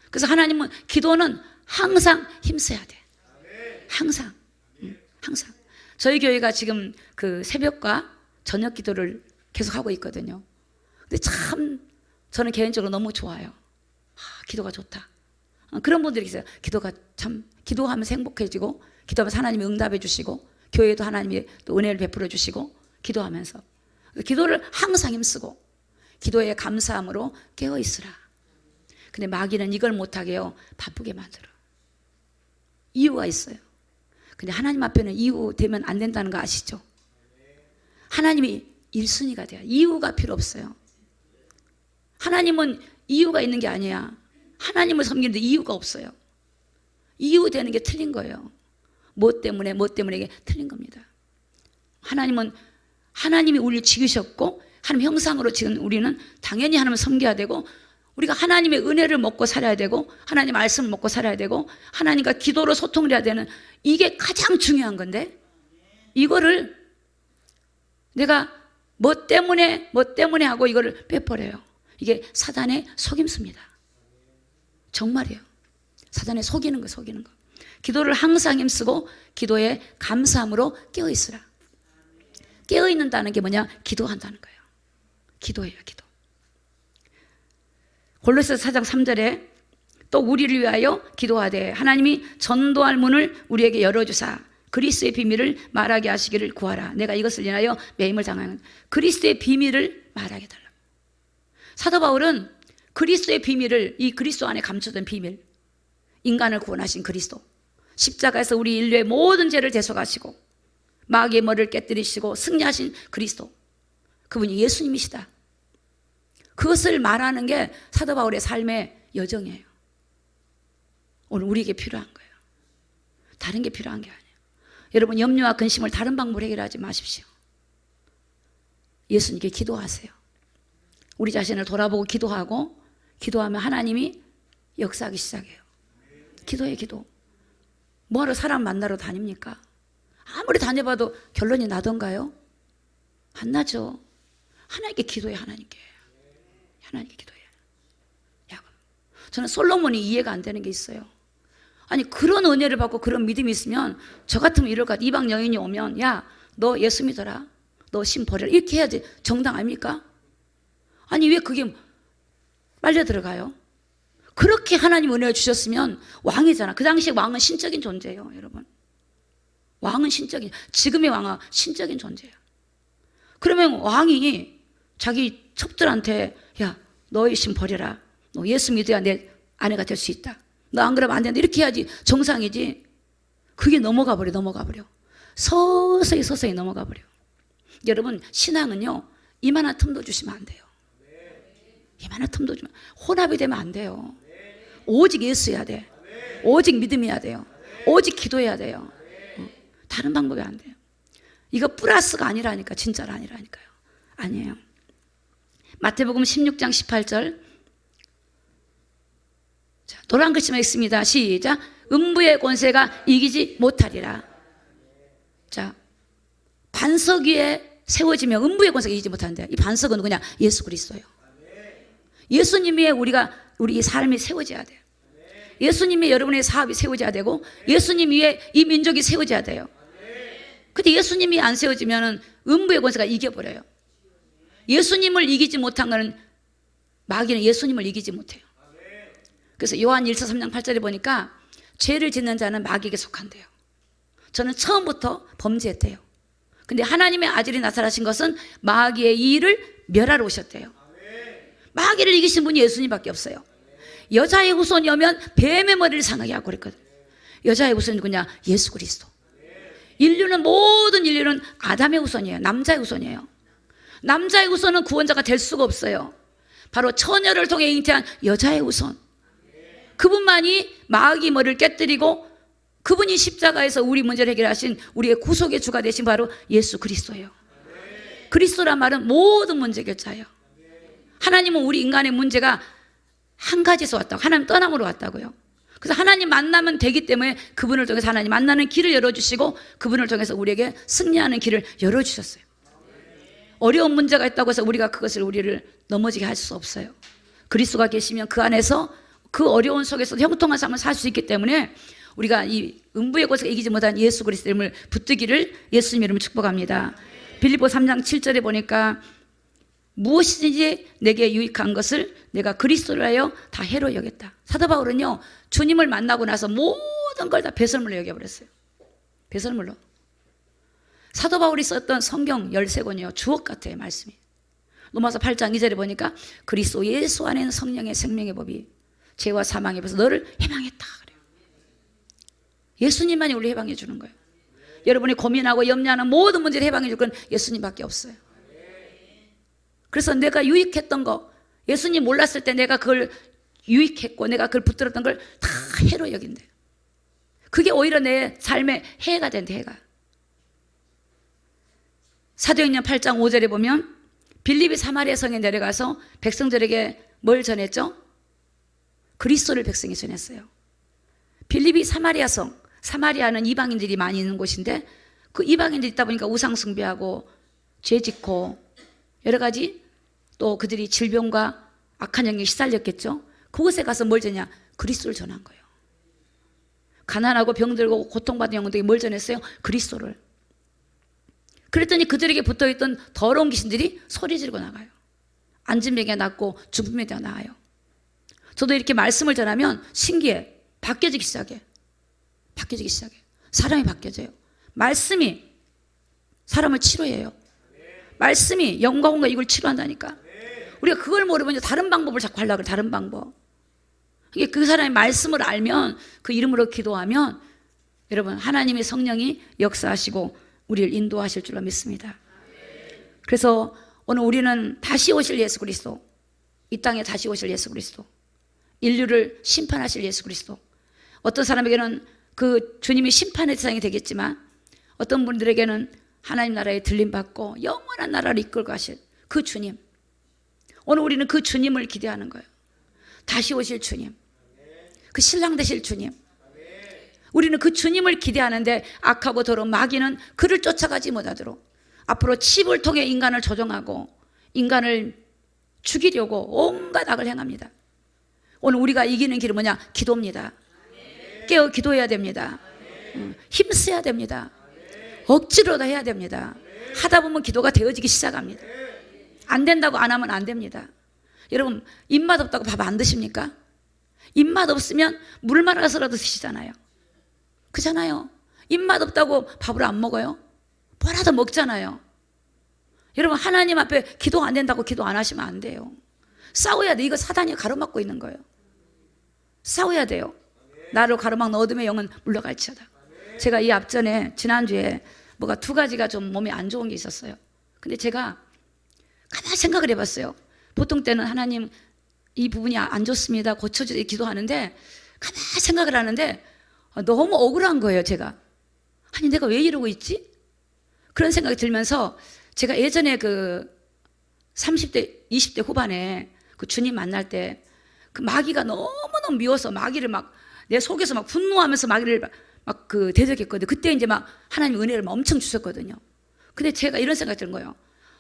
그래서 하나님은 기도는 항상 힘써야 돼. 항상. 저희 교회가 지금 그 새벽과 저녁 기도를 계속 하고 있거든요. 근데 참 저는 개인적으로 너무 좋아요. 기도가 좋다. 그런 분들이 있어요. 기도가 참, 기도하면서 행복해지고, 기도하면서 하나님이 응답해 주시고, 교회도 하나님이 또 은혜를 베풀어 주시고, 기도하면서 기도를 항상 힘쓰고 기도에 감사함으로 깨어 있으라. 근데 마귀는 이걸 못하게요, 바쁘게 만들어. 이유가 있어요. 근데 하나님 앞에는 이유 되면 안 된다는 거 아시죠? 하나님이 1순위가 돼요. 이유가 필요 없어요. 하나님은 이유가 있는 게 아니야. 하나님을 섬기는데 이유가 없어요. 이유 되는 게 틀린 거예요. 뭐 때문에 이게 틀린 겁니다. 하나님이 우리를 지으셨고 하나님 형상으로 지은 우리는 당연히 하나님을 섬겨야 되고, 우리가 하나님의 은혜를 먹고 살아야 되고, 하나님 말씀을 먹고 살아야 되고, 하나님과 기도로 소통을 해야 되는, 이게 가장 중요한 건데, 이거를 내가 뭐 때문에 하고 이거를 빼버려요. 이게 사단의 속임수입니다. 정말이에요. 사단의 속이는 거. 기도를 항상 힘쓰고 기도에 감사함으로 깨어있으라. 깨어있는다는 게 뭐냐? 기도한다는 거예요. 기도예요, 기도. 골로새서 4장 3절에 또 우리를 위하여 기도하되 하나님이 전도할 문을 우리에게 열어주사 그리스도의 비밀을 말하게 하시기를 구하라. 내가 이것을 인하여 매임을 당하는, 그리스도의 비밀을 말하게 달라. 사도 바울은 그리스도의 비밀을, 이 그리스도 안에 감춰진 비밀, 인간을 구원하신 그리스도, 십자가에서 우리 인류의 모든 죄를 대속하시고 마귀의 머리를 깨뜨리시고 승리하신 그리스도, 그분이 예수님이시다. 그것을 말하는 게 사도 바울의 삶의 여정이에요. 오늘 우리에게 필요한 거예요. 다른 게 필요한 게 아니에요. 여러분, 염려와 근심을 다른 방법으로 해결하지 마십시오. 예수님께 기도하세요. 우리 자신을 돌아보고 기도하고, 기도하면 하나님이 역사하기 시작해요. 기도해, 기도. 뭐하러 사람 만나러 다닙니까? 아무리 다녀봐도 결론이 나던가요? 안 나죠. 하나님께 기도해. 하나님께 기도해. 저는 솔로몬이 이해가 안 되는 게 있어요. 아니, 그런 은혜를 받고 그런 믿음이 있으면 저 같으면 이럴 것 같아. 이방 여인이 오면, 야, 너 예수 믿어라. 너 신 버려라. 이렇게 해야지 정당 아닙니까? 아니 왜 그게 빨려 들어가요? 그렇게 하나님 은혜를 주셨으면 왕이잖아. 그 당시에 왕은 신적인 존재예요, 여러분. 왕은 신적인, 지금의 왕은 신적인 존재예요. 그러면 왕이 자기 첩들한테 야, 너의 신 버려라. 너 예수 믿어야 내 아내가 될 수 있다. 너 안 그러면 안 된다. 이렇게 해야지 정상이지. 그게 넘어가 버려. 서서히 넘어가 버려. 여러분, 신앙은요, 이만한 틈도 주시면 안 돼요. 이만한 틈도 주면 혼합이 되면 안 돼요. 오직 예수여야 돼. 오직 믿음이어야 돼요. 오직 기도해야 돼요. 다른 방법이 안 돼요. 이거 플러스가 아니라니까. 진짜로 아니라니까요. 아니에요. 마태복음 16장 18절. 자, 노란 글씨만 읽습니다. 시작. 음부의 권세가 이기지 못하리라. 자, 반석 위에 세워지면 음부의 권세가 이기지 못하는데, 이 반석은 그냥 예수 그리스도예요. 예수님 위에 우리 삶이 세워져야 돼요. 예수님이 여러분의 사업이 세워져야 되고, 예수님 위에 이 민족이 세워져야 돼요. 근데 예수님이 안 세워지면 음부의 권세가 이겨버려요. 예수님을 이기지 못한 것은 마귀는 예수님을 이기지 못해요. 그래서 요한 1서 3장 8절에 보니까 죄를 짓는 자는 마귀에게 속한대요. 저는 처음부터 범죄했대요. 근데 하나님의 아들이 나타나신 것은 마귀의 이 일을 멸하러 오셨대요. 마귀를 이기신 분이 예수님밖에 없어요. 여자의 후손이 오면 뱀의 머리를 상하게 하고 그랬거든요. 여자의 후손이 누구냐? 예수 그리스도. 모든 인류는 아담의 후손이에요. 남자의 후손이에요. 남자의 후손은 구원자가 될 수가 없어요. 바로 처녀를 통해 잉태한 여자의 후손. 그분만이 마귀 머리를 깨뜨리고 그분이 십자가에서 우리 문제를 해결하신 우리의 구속의 주가 되신 바로 예수 그리스도예요. 그리스도란 말은 모든 문제 결자예요. 하나님은 우리 인간의 문제가 한 가지에서 왔다고, 하나님 떠남으로 왔다고요. 그래서 하나님 만나면 되기 때문에 그분을 통해서 하나님 만나는 길을 열어주시고 그분을 통해서 우리에게 승리하는 길을 열어주셨어요. 어려운 문제가 있다고 해서 우리가 그것을 우리를 넘어지게 할 수 없어요. 그리스도가 계시면 그 안에서 그 어려운 속에서 형통한 삶을 살 수 있기 때문에 우리가 이 음부의 권세가 이기지 못한 예수 그리스도 이름을 붙들기를 예수님 이름으로 축복합니다. 빌립보 3장 7절에 보니까 무엇이든지 내게 유익한 것을 내가 그리스도를 하여 다 해로 여겼다. 사도 바울은요, 주님을 만나고 나서 모든 걸 다 배설물로 여겨버렸어요. 배설물로. 사도 바울이 썼던 성경 13권이요 주옥 같아요. 말씀이. 로마서 8장 2절에 보니까 그리스도 예수 안에는 성령의 생명의 법이 죄와 사망의 법에서 너를 해방했다 그래요. 예수님만이 우리 해방해 주는 거예요. 여러분이 고민하고 염려하는 모든 문제를 해방해 줄 건 예수님밖에 없어요. 그래서 내가 유익했던 거, 예수님 몰랐을 때 내가 그걸 유익했고 내가 그걸 붙들었던 걸 다 해로 여긴대요. 그게 오히려 내 삶의 해가 된대. 해가. 사도행전 8장 5절에 보면 빌립이 사마리아 성에 내려가서 백성들에게 뭘 전했죠? 그리스도를 백성에 전했어요. 빌립이 사마리아 성, 사마리아는 이방인들이 많이 있는 곳인데 그 이방인들이 있다 보니까 우상 숭배하고 죄 짓고 여러 가지 또 그들이 질병과 악한 영역에 시달렸겠죠. 그곳에 가서 뭘 전냐? 그리스도를 전한 거예요. 가난하고 병들고 고통받은 영혼들에게 뭘 전했어요? 그리스도를. 그랬더니 그들에게 붙어있던 더러운 귀신들이 소리 지르고 나가요. 앉은 병에 낫고 죽은 병에 나아요. 저도 이렇게 말씀을 전하면 신기해. 바뀌어지기 시작해. 사람이 바뀌어져요. 말씀이 사람을 치료해요. 말씀이 영과 혼과 이걸 치료한다니까. 우리가 그걸 모르면 다른 방법을 자꾸 하려고 그래. 다른 방법. 이게 그 사람의 말씀을 알면 그 이름으로 기도하면 여러분 하나님의 성령이 역사하시고 우리를 인도하실 줄로 믿습니다. 그래서 오늘 우리는 다시 오실 예수 그리스도, 이 땅에 다시 오실 예수 그리스도, 인류를 심판하실 예수 그리스도. 어떤 사람에게는 그 주님이 심판의 대상이 되겠지만 어떤 분들에게는 하나님 나라에 들림받고 영원한 나라를 이끌고 가실 그 주님. 오늘 우리는 그 주님을 기대하는 거예요. 다시 오실 주님, 그 신랑 되실 주님. 우리는 그 주님을 기대하는데 악하고 더러운 마귀는 그를 쫓아가지 못하도록 앞으로 칩을 통해 인간을 조종하고 인간을 죽이려고 온갖 악을 행합니다. 오늘 우리가 이기는 길은 뭐냐? 기도입니다. 깨어 기도해야 됩니다. 힘써야 됩니다. 억지로도 해야 됩니다. 하다 보면 기도가 되어지기 시작합니다. 안 된다고 안 하면 안 됩니다. 여러분, 입맛 없다고 밥 안 드십니까? 입맛 없으면 물 말아서라도 드시잖아요. 그잖아요. 입맛 없다고 밥을 안 먹어요? 뭐라도 먹잖아요. 여러분, 하나님 앞에 기도 안 된다고 기도 안 하시면 안 돼요. 싸워야 돼. 이거 사단이 가로막고 있는 거예요. 싸워야 돼요. 나를 가로막는 어둠의 영은 물러갈지어다. 제가 이 앞전에 지난주에 뭐가 두 가지가 좀 몸에 안 좋은 게 있었어요. 근데 제가 가만히 생각을 해봤어요. 보통 때는 하나님 이 부분이 안 좋습니다, 고쳐주세요 기도하는데, 가만히 생각을 하는데 너무 억울한 거예요. 제가 아니 내가 왜 이러고 있지? 그런 생각이 들면서 제가 예전에 그 30대 20대 후반에 그 주님 만날 때 그 마귀가 너무너무 미워서 마귀를 막 내 속에서 막 분노하면서 마귀를 막 그 대적했거든요. 그때 이제 막 하나님 은혜를 막 엄청 주셨거든요. 근데 제가 이런 생각이 드는 거예요.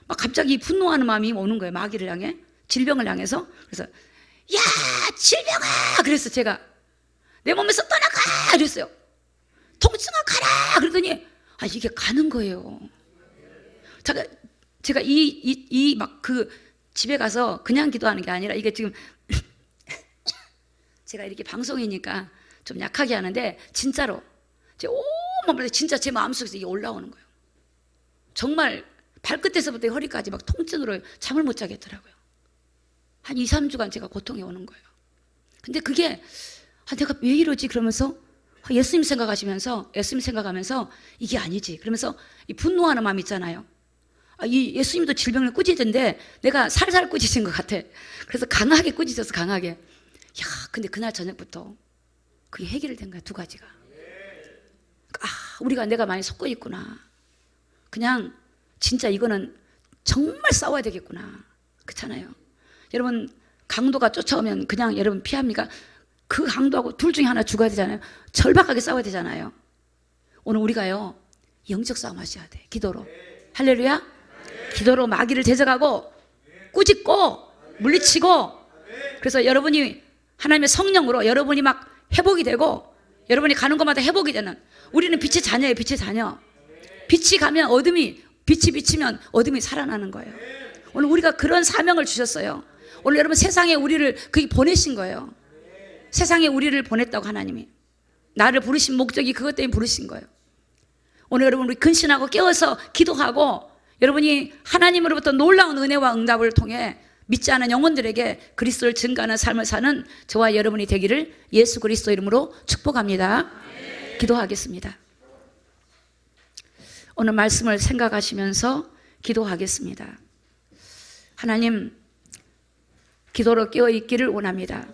막 갑자기 분노하는 마음이 오는 거예요. 마귀를 향해, 질병을 향해서. 그래서 야 질병아, 그래서 제가 내 몸에서 떠나가 이랬어요. 통증아 가라 그랬더니 이게 가는 거예요. 제가 막 그 집에 가서 그냥 기도하는 게 아니라 이게 지금 제가 이렇게 방송이니까 좀 약하게 하는데 진짜로 제 온몸에 진짜 제 마음속에서 이게 올라오는 거예요. 정말 발끝에서부터 허리까지 막 통증으로 잠을 못 자겠더라고요. 한 2, 3주간 제가 고통이 오는 거예요. 근데 그게 내가 왜 이러지 그러면서 예수님 생각하면서 이게 아니지 그러면서 이 분노하는 마음 있잖아요. 이 예수님도 질병을 꾸짖던데 내가 살살 꾸짖은 것 같아. 그래서 강하게 꾸짖었어, 강하게. 근데 그날 저녁부터 그게 해결된 거야, 두 가지가. 내가 많이 속고 있구나. 그냥 진짜 이거는 정말 싸워야 되겠구나. 그렇잖아요. 여러분, 강도가 쫓아오면 그냥 여러분 피합니까? 그 강도하고 둘 중에 하나 죽어야 되잖아요. 절박하게 싸워야 되잖아요. 오늘 우리가요, 영적 싸움 하셔야 돼. 기도로. 할렐루야. 기도로 마귀를 대적하고 꾸짖고 물리치고, 그래서 여러분이 하나님의 성령으로 여러분이 막 회복이 되고, 여러분이 가는 곳마다 회복이 되는, 우리는 빛의 자녀예요. 빛의 자녀. 빛이 가면 빛이 비치면 어둠이 살아나는 거예요. 오늘 우리가 그런 사명을 주셨어요. 오늘 여러분 세상에 우리를 거기 보내신 거예요. 세상에 우리를 보냈다고 하나님이. 나를 부르신 목적이 그것 때문에 부르신 거예요. 오늘 여러분 우리 근신하고 깨어서 기도하고, 여러분이 하나님으로부터 놀라운 은혜와 응답을 통해 믿지 않은 영혼들에게 그리스도를 증거하는 삶을 사는 저와 여러분이 되기를 예수 그리스도 이름으로 축복합니다. 기도하겠습니다. 오늘 말씀을 생각하시면서 기도하겠습니다. 하나님, 기도로 깨어있기를 원합니다.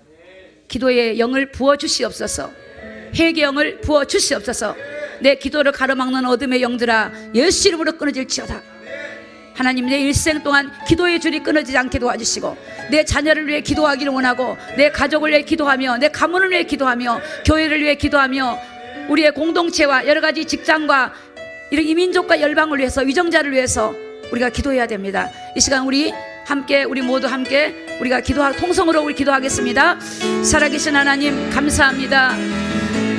기도의 영을 부어주시옵소서. 회개의 영을 부어주시옵소서. 내 기도를 가로막는 어둠의 영들아, 예수 이름으로 끊어질지어다. 하나님, 내 일생 동안 기도의 줄이 끊어지지 않게 도와주시고, 내 자녀를 위해 기도하기를 원하고, 내 가족을 위해 기도하며, 내 가문을 위해 기도하며, 교회를 위해 기도하며, 우리의 공동체와 여러 가지 직장과 이런 이민족과 열방을 위해서, 위정자를 위해서 우리가 기도해야 됩니다. 이 시간 우리 모두 함께 우리가 통성으로 우리 기도하겠습니다. 살아계신 하나님 감사합니다.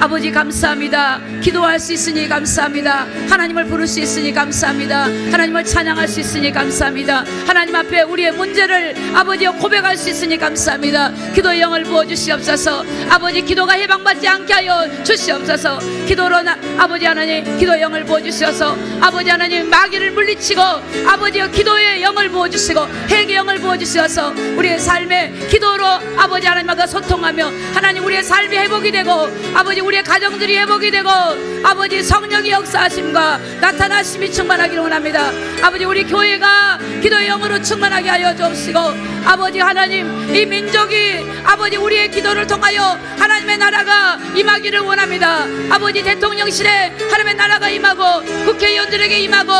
아버지 감사합니다. 기도할 수 있으니 감사합니다. 하나님을 부를 수 있으니 감사합니다. 하나님을 찬양할 수 있으니 감사합니다. 하나님 앞에 우리의 문제를 아버지여 고백할 수 있으니 감사합니다. 기도의 영을 부어주시옵소서. 아버지, 기도가 해방받지 않게 하여 주시옵소서. 기도로 아버지 하나님 기도의 영을 부어주셔서 아버지 하나님 마귀를 물리치고, 아버지여 기도의 영을 부어주시고 회개의 영을 부어주셔서 우리의 삶에 기도로 아버지 하나님과 소통하며, 하나님 우리의 삶이 회복이 되고, 아버지 우리의 가정들이 회복이 되고, 아버지 성령의 역사하심과 나타나심이 충만하기를 원합니다. 아버지 우리 교회가 기도의 영으로 충만하게 하여 주옵시고, 아버지 하나님 이 민족이 아버지 우리의 기도를 통하여 하나님의 나라가 임하기를 원합니다. 아버지 대통령실에 하나님의 나라가 임하고, 국회의원들에게 임하고,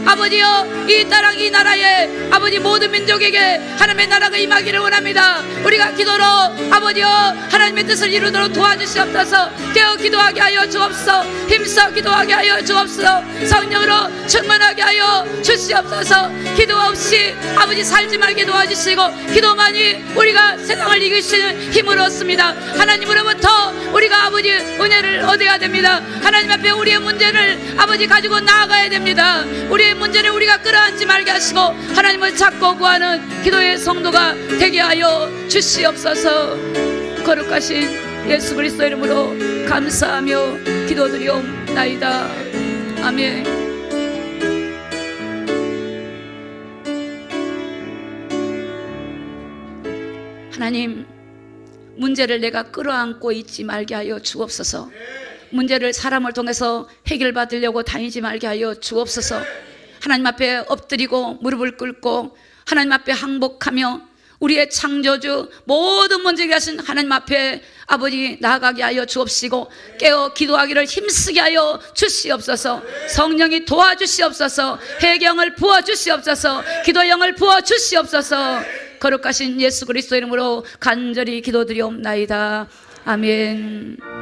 아버지여 이 나라에 아버지 모든 민족에게 하나님의 나라가 임하기를 원합니다. 우리가 기도로 아버지여 하나님의 뜻을 이루도록 도와주시옵소서. 깨어 기도하게 하여 주옵소서. 힘써 기도하게 하여 주옵소서. 성령으로 충만하게 하여 주시옵소서, 주시옵소서. 기도 없이 아버지 살지 말게 도와주시고, 기도만이 우리가 세상을 이길 수 있는 힘을 얻습니다. 하나님으로부터 우리가 아버지 은혜를 얻어야 됩니다. 하나님 앞에 우리의 문제를 아버지 가지고 나아가야 됩니다. 우리의 문제를 우리가 끌어안지 말게 하시고 하나님을 찾고 구하는 기도의 성도가 되게 하여 주시옵소서. 거룩하신 예수 그리스도 이름으로 감사하며 기도드리옵나이다. 아멘. 하나님, 문제를 내가 끌어안고 있지 말게 하여 주옵소서. 문제를 사람을 통해서 해결받으려고 다니지 말게 하여 주옵소서. 하나님 앞에 엎드리고 무릎을 꿇고 하나님 앞에 항복하며 우리의 창조주 모든 문제에 하신 하나님 앞에 아버지 나아가게 하여 주옵시고, 깨어 기도하기를 힘쓰게 하여 주시옵소서. 성령이 도와주시옵소서. 해경을 부어주시옵소서. 기도영을 부어주시옵소서. 거룩하신 예수 그리스도 이름으로 간절히 기도드리옵나이다. 아멘.